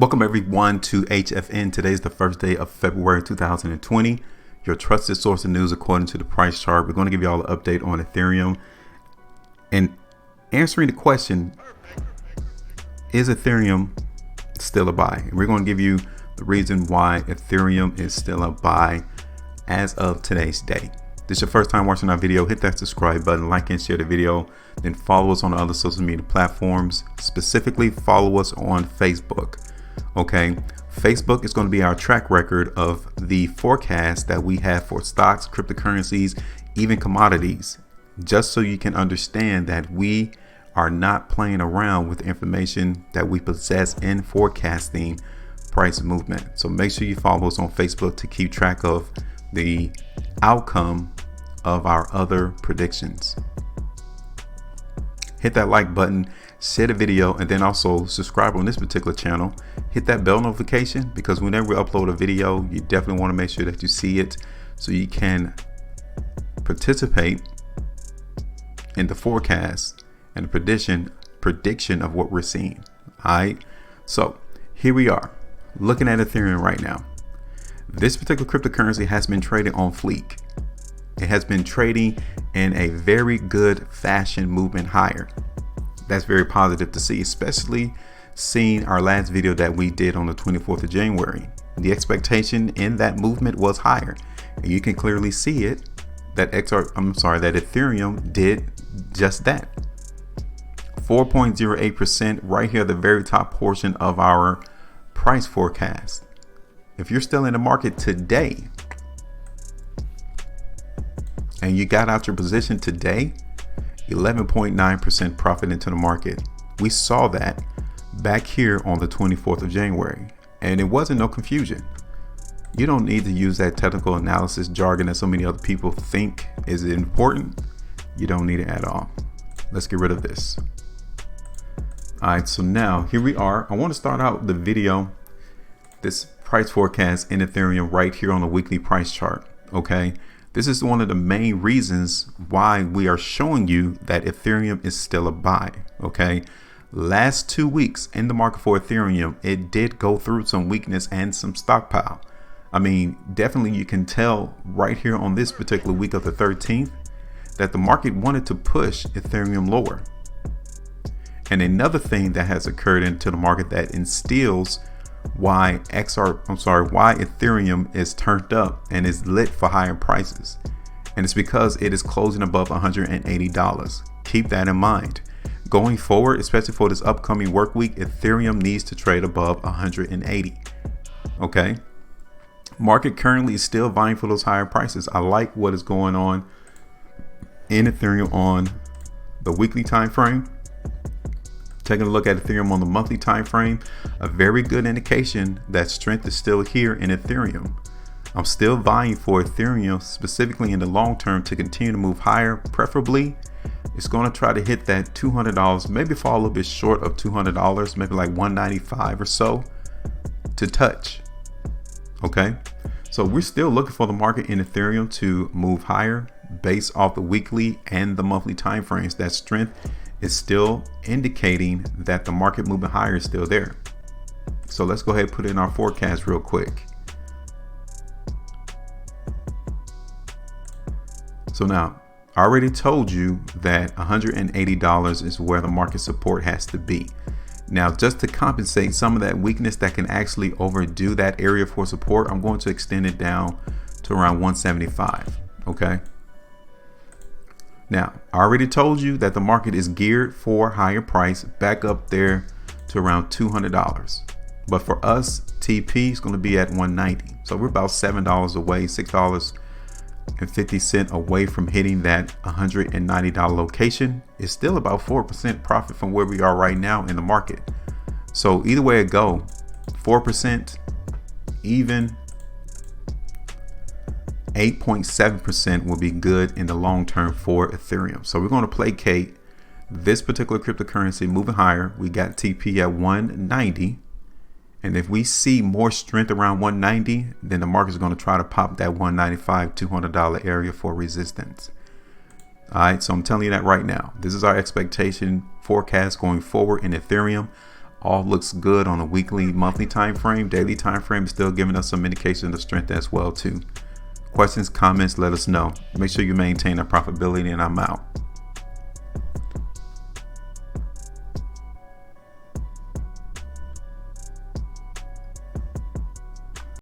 Welcome everyone to HFN. Today's the first day of February 2020. Your trusted source of news according to the price chart. We're going to give you all an update on Ethereum and answering the question, is Ethereum still a buy? And we're going to give you the reason why Ethereum is still a buy as of today's day. If this is your first time watching our video, hit that subscribe button, like and share the video, then follow us on other social media platforms. Specifically, follow us on Facebook. Okay, Facebook is going to be our track record of the forecast that we have for stocks, cryptocurrencies, even commodities, just so you can understand that we are not playing around with information that we possess in forecasting price movement. So make sure you follow us on Facebook to keep track of the outcome of our other predictions. Hit that like button, share the video, and then also subscribe on this particular channel. Hit that bell notification, because whenever we upload a video, you definitely want to make sure that you see it so you can participate in the forecast and the prediction of what we're seeing. All right, so here we are looking at Ethereum right now. This particular cryptocurrency has been traded on fleek. It has been trading in a very good fashion, movement higher. That's very positive to see, especially seeing our last video that we did on the 24th of January. The expectation in that movement was higher, and you can clearly see it that Ethereum did just that. 4.08% right here at the very top portion of our price forecast. If you're still in the market today and you got out your position today, 11.9% profit into the market. We saw that back here on the 24th of January, and it wasn't no confusion. You don't need to use that technical analysis jargon that so many other people think is important. You don't need it at all. Let's get rid of this. All right, so now here we are. I want to start out the video, this price forecast in Ethereum right here on the weekly price chart. Okay, this is one of the main reasons why we are showing you that Ethereum is still a buy. Okay, last 2 weeks in the market for Ethereum, it did go through some weakness and some stockpile. I mean, definitely you can tell right here on this particular week of the 13th that the market wanted to push Ethereum lower. And another thing that has occurred into the market that instills why Ethereum is turned up and is lit for higher prices, and it's because it is closing above $180. Keep that in mind going forward, especially for this upcoming work week. Ethereum needs to trade above 180. Okay, market currently is still vying for those higher prices. I like what is going on in Ethereum on the weekly time frame. Taking a look at Ethereum on the monthly time frame, a very good indication that strength is still here in Ethereum. I'm still vying for Ethereum, specifically in the long term, to continue to move higher. Preferably, it's going to try to hit that $200, maybe fall a little bit short of $200, maybe like 195 or so to touch. Okay, so we're still looking for the market in Ethereum to move higher based off the weekly and the monthly time frames. That strength is still indicating that the market moving higher is still there. So let's go ahead and put in our forecast real quick. So now I already told you that $180 is where the market support has to be. Now, just to compensate some of that weakness that can actually overdo that area for support, I'm going to extend it down to around 175. Okay. Now, I already told you that the market is geared for higher price, back up there to around $200. But for us, TP is going to be at 190. So we're about $7 away, $6.50 away from hitting that $190 location. It's still about 4% profit from where we are right now in the market. So either way it go, 4%, even 8.7% will be good in the long term for Ethereum. So we're going to placate this particular cryptocurrency moving higher. We got TP at 190, and if we see more strength around 190, then the market is going to try to pop that 195 $200 area for resistance. All right, so I'm telling you that right now. This is our expectation forecast going forward in Ethereum. all looks good on a weekly, monthly time frame. Daily time frame is still giving us some indication of strength as well too. Questions, comments, let us know. Make sure you maintain a profitability, and I'm out.